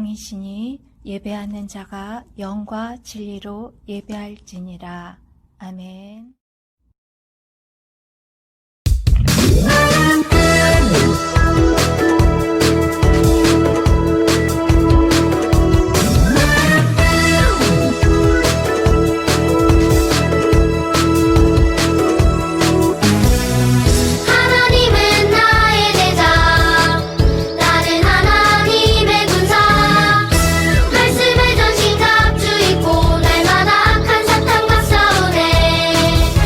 영이시니 예배하는 자가 영과 진리로 예배할지니라. 아멘. 하나님은 나의 제자, 나는 하나님의 군사. 말씀에 전신 갑주 입고 날마다 악한 사탄과 싸우네.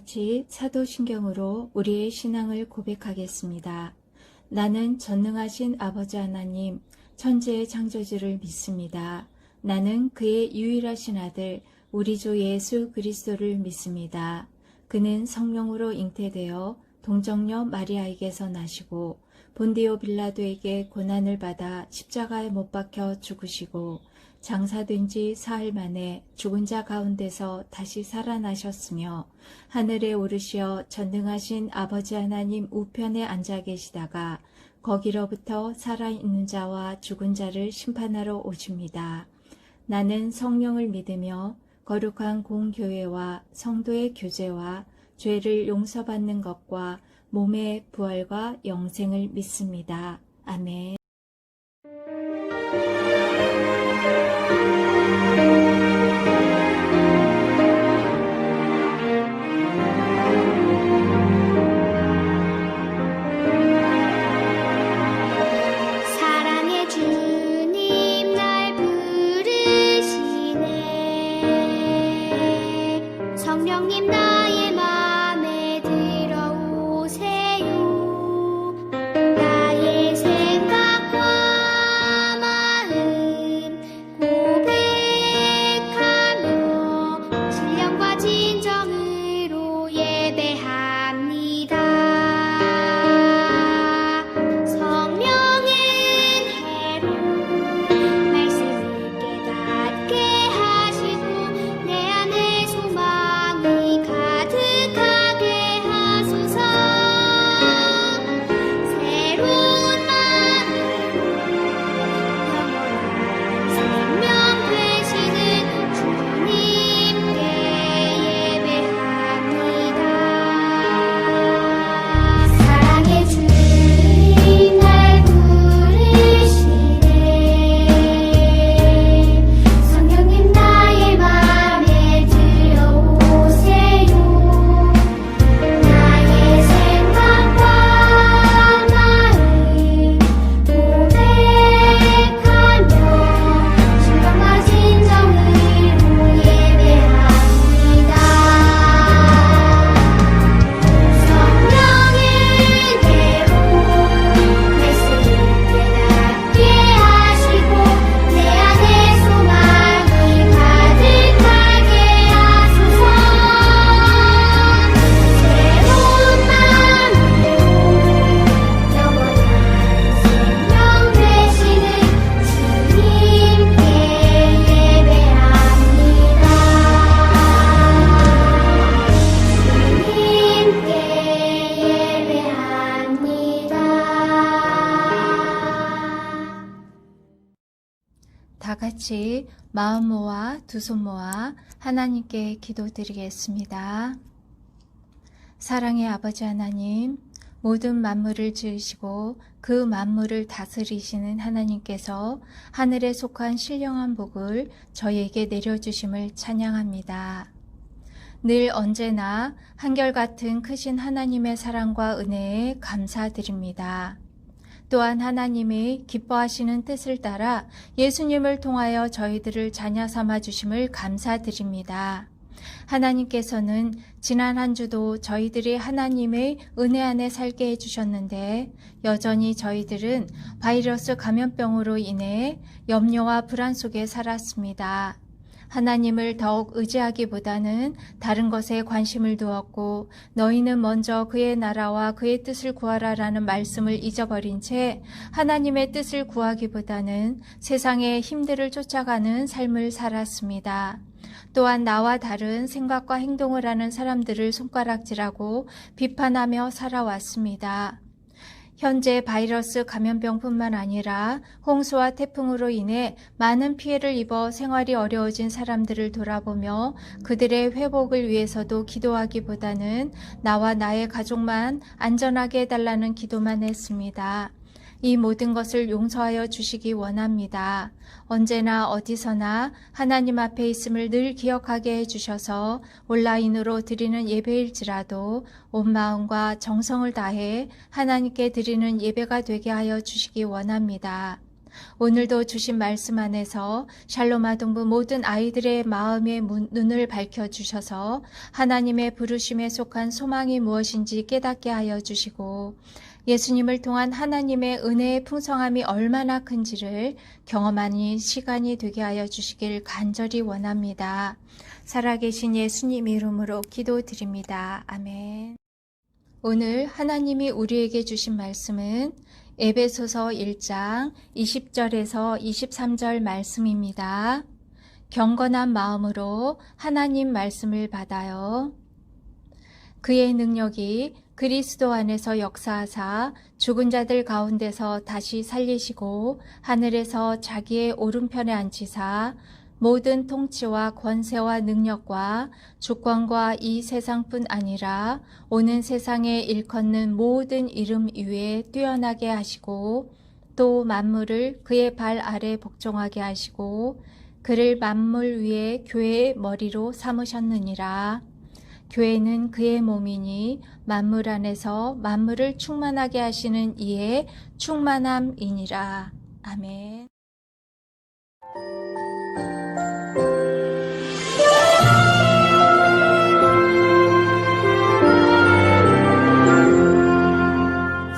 같이 사도신경으로 우리의 신앙을 고백하겠습니다. 나는 전능하신 아버지 하나님, 천지의 창조주를 믿습니다. 나는 그의 유일하신 아들, 우리 주 예수 그리스도를 믿습니다. 그는 성령으로 잉태되어 동정녀 마리아에게서 나시고 본디오 빌라도에게 고난을 받아 십자가에 못 박혀 죽으시고 장사된 지 사흘 만에 죽은 자 가운데서 다시 살아나셨으며 하늘에 오르시어 전능하신 아버지 하나님 우편에 앉아 계시다가 거기로부터 살아있는 자와 죽은 자를 심판하러 오십니다. 나는 성령을 믿으며 거룩한 공교회와 성도의 교제와 죄를 용서받는 것과 몸의 부활과 영생을 믿습니다. 아멘. 사랑의 주님 날 부르시네 성령님 나의 맘에 들어오세요 나의 생각과 마음 고백하며 신령과 진정으로 예배합니다 성령은 해로 말씀을 깨닫게 하시고 내 안에 소망이 가득하게 하소서 새로운 마음으로 영원한 생명 되시는 주님께 예배합니다 사랑의 주님 날 부르시네 성령님 나의 맘에 들어오세요 나의 생각과 마음 고백하며 신령과 진정으로 예배합니다 성령은 해로 말씀을 깨닫게 하시고 내 안에 소망이 가득하게 하소서 새로운 마음으로 영원한 생명 되시는 주님께 예배합니다. 다 같이 마음 모아 두 손 모아 하나님께 기도드리겠습니다. 사랑의 아버지 하나님, 모든 만물을 지으시고 그 만물을 다스리시는 하나님께서 하늘에 속한 신령한 복을 저희에게 내려주심을 찬양합니다. 늘 언제나 한결같은 크신 하나님의 사랑과 은혜에 감사드립니다. 또한 하나님이 기뻐하시는 뜻을 따라 예수님을 통하여 저희들을 자녀 삼아 주심을 감사드립니다. 하나님께서는 지난 한 주도 저희들이 하나님의 은혜 안에 살게 해주셨는데 여전히 저희들은 바이러스 감염병으로 인해 염려와 불안 속에 살았습니다. 하나님을 더욱 의지하기보다는 다른 것에 관심을 두었고 너희는 먼저 그의 나라와 그의 뜻을 구하라라는 말씀을 잊어버린 채 하나님의 뜻을 구하기보다는 세상의 힘들을 쫓아가는 삶을 살았습니다. 또한 나와 다른 생각과 행동을 하는 사람들을 손가락질하고 비판하며 살아왔습니다. 현재 바이러스 감염병뿐만 아니라 홍수와 태풍으로 인해 많은 피해를 입어 생활이 어려워진 사람들을 돌아보며 그들의 회복을 위해서도 기도하기보다는 나와 나의 가족만 안전하게 해달라는 기도만 했습니다. 이 모든 것을 용서하여 주시기 원합니다. 언제나 어디서나 하나님 앞에 있음을 늘 기억하게 해주셔서 온라인으로 드리는 예배일지라도 온 마음과 정성을 다해 하나님께 드리는 예배가 되게 하여 주시기 원합니다. 오늘도 주신 말씀 안에서 샬롬 아동부 모든 아이들의 마음의 눈을 밝혀주셔서 하나님의 부르심에 속한 소망이 무엇인지 깨닫게 하여 주시고 예수님을 통한 하나님의 은혜의 풍성함이 얼마나 큰지를 경험하는 시간이 되게 하여 주시길 간절히 원합니다. 살아계신 예수님 이름으로 기도드립니다. 아멘. 오늘 하나님이 우리에게 주신 말씀은 에베소서 1장 20절에서 23절 말씀입니다. 경건한 마음으로 하나님 말씀을 받아요. 그의 능력이 그리스도 안에서 역사하사 죽은 자들 가운데서 다시 살리시고 하늘에서 자기의 오른편에 앉히사 모든 통치와 권세와 능력과 주권과 이 세상뿐 아니라 오는 세상에 일컫는 모든 이름 위에 뛰어나게 하시고 또 만물을 그의 발 아래 복종하게 하시고 그를 만물 위에 교회의 머리로 삼으셨느니라. 교회는 그의 몸이니 만물 안에서 만물을 충만하게 하시는 이의 충만함이니라. 아멘.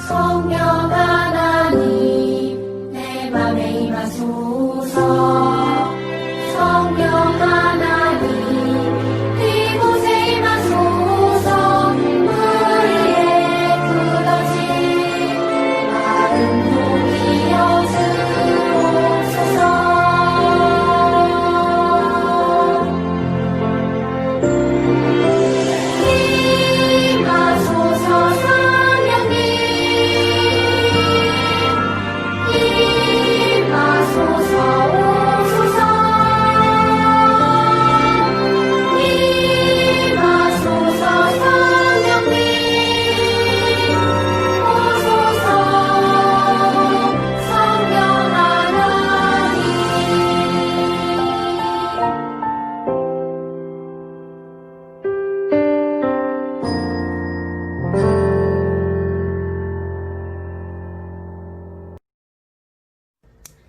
성령 하나님 내 맘에 임하소서. 성령 하나님 이곳에 임하소서. 우리의 굳어진 마음 동이여 주옵소서. 임하소서. 성령님 임하소서. 오소서. 임하소서. 성령님 오소서. 성령 하나님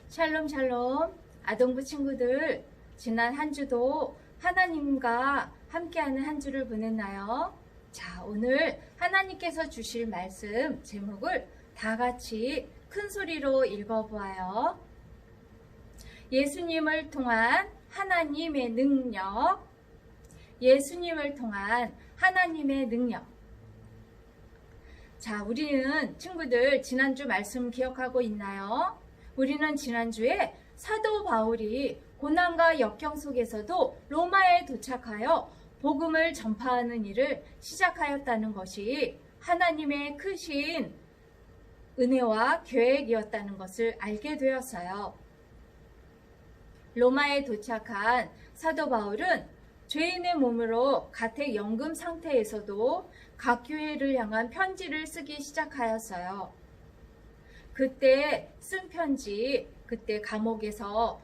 샬롬 샬롬 아동부 친구들, 지난 한 주도 하나님과 함께하는 한 주를 보냈나요? 자, 오늘 하나님께서 주실 말씀 제목을 다 같이 큰 소리로 읽어보아요. 예수님을 통한 하나님의 능력. 예수님을 통한 하나님의 능력. 자, 우리는 친구들 지난주 말씀 기억하고 있나요? 우리는 지난주에 사도 바울이 고난과 역경 속에서도 로마에 도착하여 복음을 전파하는 일을 시작하였다는 것이 하나님의 크신 은혜와 계획이었다는 것을 알게 되었어요. 로마에 도착한 사도 바울은 죄인의 몸으로 가택 연금 상태에서도 각 교회를 향한 편지를 쓰기 시작하였어요. 그때 쓴 편지, 그때 감옥에서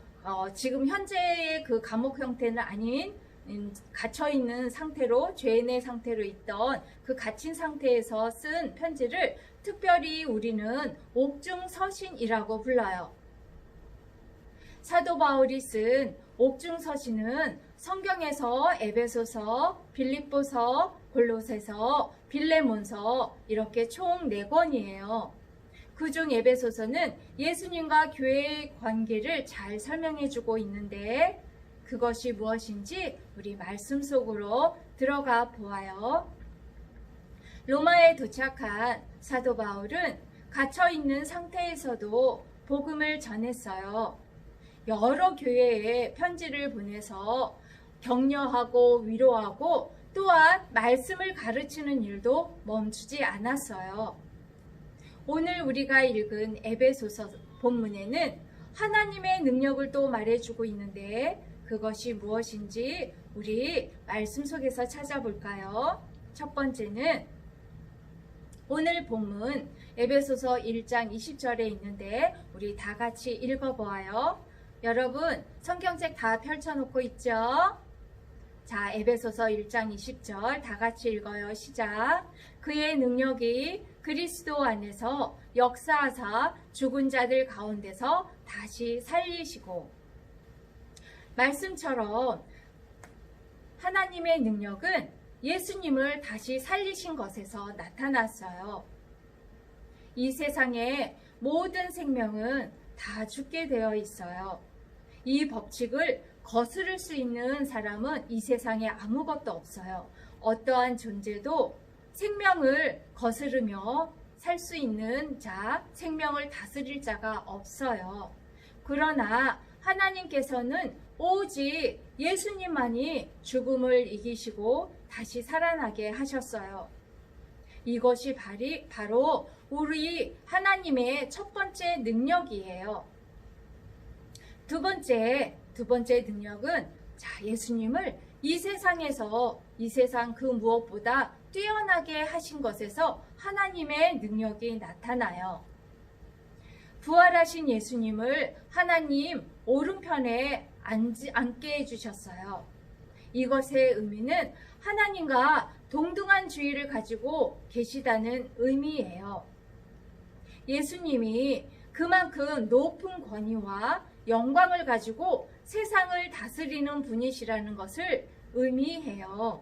지금 현재의 그 감옥 형태는 아닌 갇혀있는 상태로, 죄인의 상태로 있던 그 갇힌 상태에서 쓴 편지를 특별히 우리는 옥중서신이라고 불러요. 사도 바울이 쓴 옥중서신은 성경에서 에베소서, 빌립보서, 골로새서, 빌레몬서 이렇게 총 4권이에요. 그중 에베소서는 예수님과 교회의 관계를 잘 설명해주고 있는데 그것이 무엇인지 우리 말씀 속으로 들어가 보아요. 로마에 도착한 사도 바울은 갇혀있는 상태에서도 복음을 전했어요. 여러 교회에 편지를 보내서 격려하고 위로하고 또한 말씀을 가르치는 일도 멈추지 않았어요. 오늘 우리가 읽은 에베소서 본문에는 하나님의 능력을 또 말해주고 있는데 그것이 무엇인지 우리 말씀 속에서 찾아볼까요? 첫 번째는 오늘 본문 에베소서 1장 20절에 있는데 우리 다 같이 읽어보아요. 여러분 성경책 다 펼쳐놓고 있죠? 자, 에베소서 1장 20절 다 같이 읽어요. 시작. 그의 능력이 그리스도 안에서 역사하사 죽은 자들 가운데서 다시 살리시고, 말씀처럼 하나님의 능력은 예수님을 다시 살리신 것에서 나타났어요. 이 세상의 모든 생명은 다 죽게 되어 있어요. 이 법칙을 거스를 수 있는 사람은 이 세상에 아무것도 없어요. 어떠한 존재도 생명을 거스르며 살 수 있는 자, 생명을 다스릴 자가 없어요. 그러나 하나님께서는 오직 예수님만이 죽음을 이기시고 다시 살아나게 하셨어요. 이것이 바로 우리 하나님의 첫 번째 능력이에요. 두 번째 능력은 예수님을 이 세상에서 이 세상 그 무엇보다 뛰어나게 하신 것에서 하나님의 능력이 나타나요. 부활하신 예수님을 하나님 오른편에 앉게 해주셨어요. 이것의 의미는 하나님과 동등한 주의를 가지고 계시다는 의미예요. 예수님이 그만큼 높은 권위와 영광을 가지고 세상을 다스리는 분이시라는 것을 의미해요.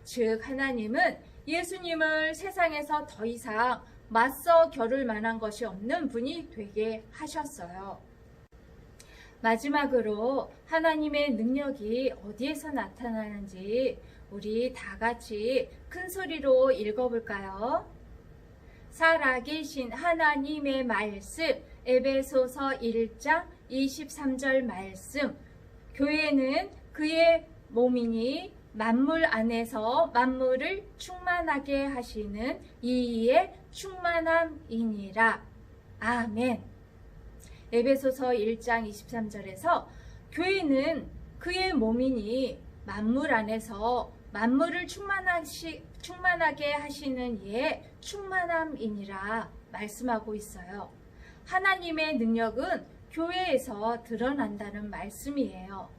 즉, 하나님은 예수님을 세상에서 더 이상 맞서 겨룰 만한 것이 없는 분이 되게 하셨어요. 마지막으로 하나님의 능력이 어디에서 나타나는지 우리 다 같이 큰 소리로 읽어볼까요? 살아계신 하나님의 말씀, 에베소서 1장 23절 말씀. 교회는 그의 몸이니 만물 안에서 만물을 충만하게 하시는 이의 충만함이니라. 아멘. 에베소서 1장 23절에서 교회는 그의 몸이니 만물 안에서 만물을 충만하게 하시는 이의 충만함이니라 말씀하고 있어요. 하나님의 능력은 교회에서 드러난다는 말씀이에요.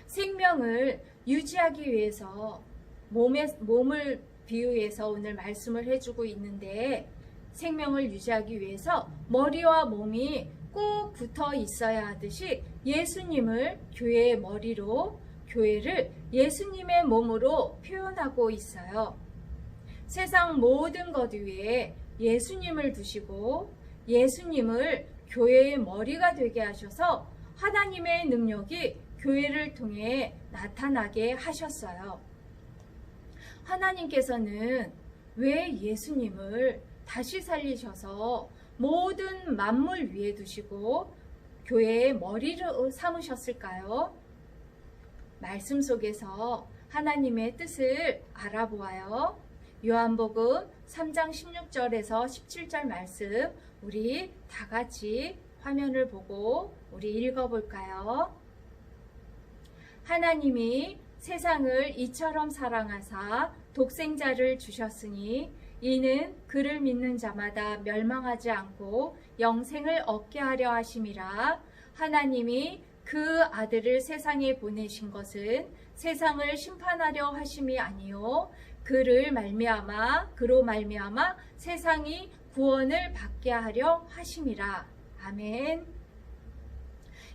생명을 유지하기 위해서 몸을 비유해서 오늘 말씀을 해주고 있는데, 생명을 유지하기 위해서 머리와 몸이 꼭 붙어 있어야 하듯이 예수님을 교회의 머리로, 교회를 예수님의 몸으로 표현하고 있어요. 세상 모든 것 위에 예수님을 두시고 예수님을 교회의 머리가 되게 하셔서 하나님의 능력이 교회를 통해 나타나게 하셨어요. 하나님께서는 왜 예수님을 다시 살리셔서 모든 만물 위에 두시고 교회의 머리를 삼으셨을까요? 말씀 속에서 하나님의 뜻을 알아보아요. 요한복음 3장 16절에서 17절 말씀, 우리 다 같이 화면을 보고 우리 읽어볼까요? 하나님이 세상을 이처럼 사랑하사 독생자를 주셨으니 이는 그를 믿는 자마다 멸망하지 않고 영생을 얻게 하려 하심이라. 하나님이 그 아들을 세상에 보내신 것은 세상을 심판하려 하심이 아니요 그로 말미암아 세상이 구원을 받게 하려 하심이라. 아멘.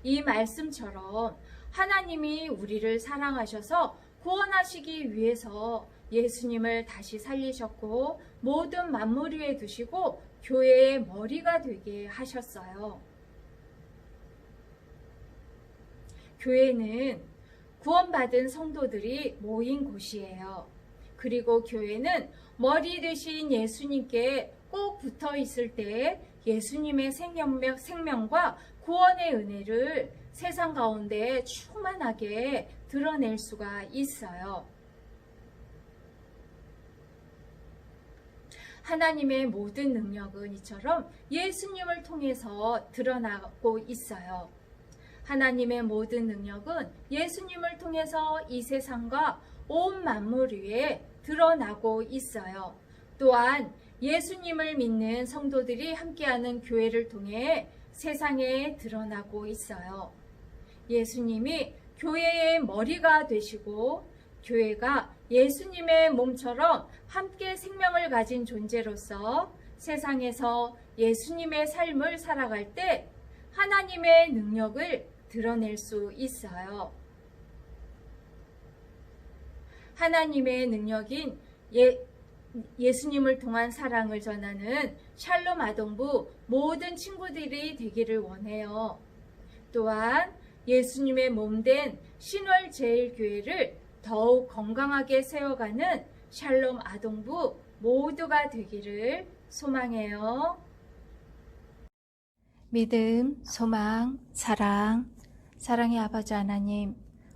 이 말씀처럼 하나님이 우리를 사랑하셔서 구원하시기 위해서 예수님을 다시 살리셨고 모든 만물 위에 두시고 교회의 머리가 되게 하셨어요. 교회는 구원받은 성도들이 모인 곳이에요. 그리고 교회는 머리 되신 예수님께 꼭 붙어 있을 때 예수님의 생명과 구원의 은혜를 세상 가운데 충만하게 드러낼 수가 있어요. 하나님의 모든 능력은 이처럼 예수님을 통해서 드러나고 있어요. 하나님의 모든 능력은 예수님을 통해서 이 세상과 온 만물 위에 드러나고 있어요. 또한 예수님을 믿는 성도들이 함께하는 교회를 통해 세상에 드러나고 있어요. 예수님이 교회의 머리가 되시고 교회가 예수님의 몸처럼 함께 생명을 가진 존재로서 세상에서 예수님의 삶을 살아갈 때 하나님의 능력을 드러낼 수 있어요. 하나님의 능력인 예수님을 통한 사랑을 전하는 샬롬 아동부 모든 친구들이 되기를 원해요. 또한 예수님의 몸된 신월제일교회를 더욱 건강하게 세워가는 샬롬 아동부 모두가 되기를 소망해요. 믿음, 소망, 사랑, 사랑의 아버지 하나님,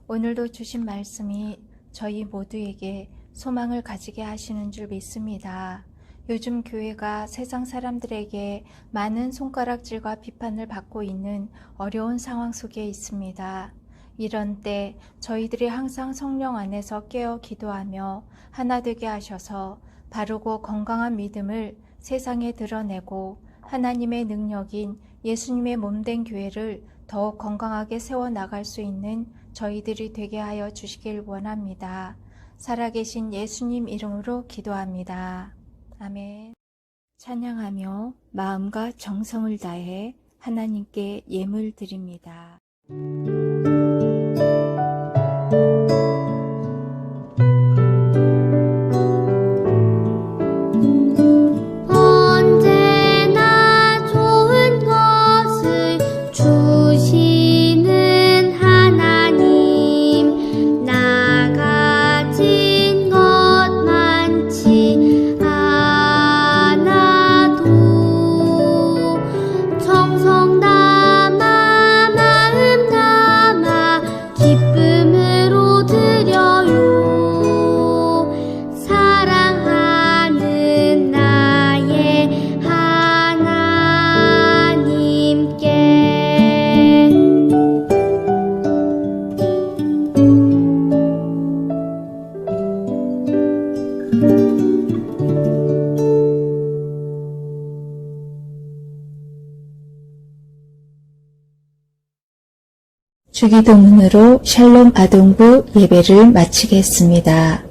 오늘도 주신 말씀이 저희 모두에게 소망을 가지게 하시는 줄 믿습니다. 요즘 교회가 세상 사람들에게 많은 손가락질과 비판을 받고 있는 어려운 상황 속에 있습니다. 이런 때 저희들이 항상 성령 안에서 깨어 기도하며 하나 되게 하셔서 바르고 건강한 믿음을 세상에 드러내고 하나님의 능력인 예수님의 몸된 교회를 더욱 건강하게 세워나갈 수 있는 저희들이 되게 하여 주시길 원합니다. 살아계신 예수님 이름으로 기도합니다. 아멘. 찬양하며 마음과 정성을 다해 하나님께 예물 드립니다. 언제나 좋은 것을 주시는 하나님, 나 가진 것 많지 않아도 정성 담아 마음 담아 기쁨으로 드려요. 사랑하는 나의 하나님께. 주기도문으로 샬롬 아동부 예배를 마치겠습니다.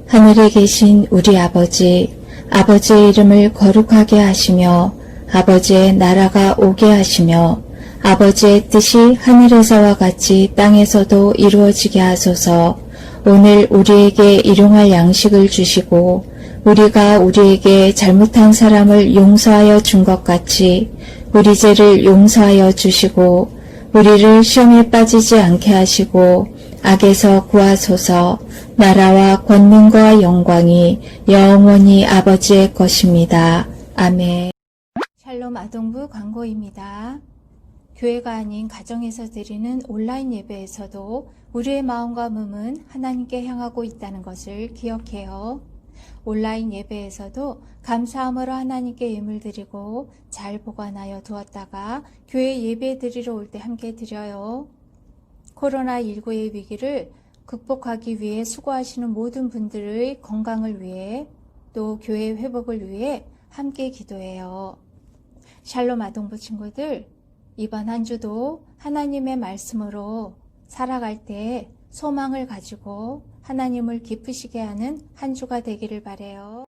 하늘에 계신 우리 아버지, 아버지의 이름을 거룩하게 하시며 아버지의 나라가 오게 하시며 아버지의 뜻이 하늘에서와 같이 땅에서도 이루어지게 하소서. 오늘 우리에게 일용할 양식을 주시고 우리가 우리에게 잘못한 사람을 용서하여 준 것 같이 우리 죄를 용서하여 주시고 우리를 시험에 빠지지 않게 하시고 악에서 구하소서. 나라와 권능과 영광이 영원히 아버지의 것입니다. 아멘. 샬롬 아동부 광고입니다. 교회가 아닌 가정에서 드리는 온라인 예배에서도 우리의 마음과 몸은 하나님께 향하고 있다는 것을 기억해요. 온라인 예배에서도 감사함으로 하나님께 예물 드리고 잘 보관하여 두었다가 교회 예배 드리러 올 때 함께 드려요. 코로나19의 위기를 극복하기 위해 수고하시는 모든 분들의 건강을 위해 또 교회 회복을 위해 함께 기도해요. 샬롬 아동부 친구들, 이번 한 주도 하나님의 말씀으로 살아갈 때 소망을 가지고 하나님을 기쁘시게 하는 한 주가 되기를 바라요.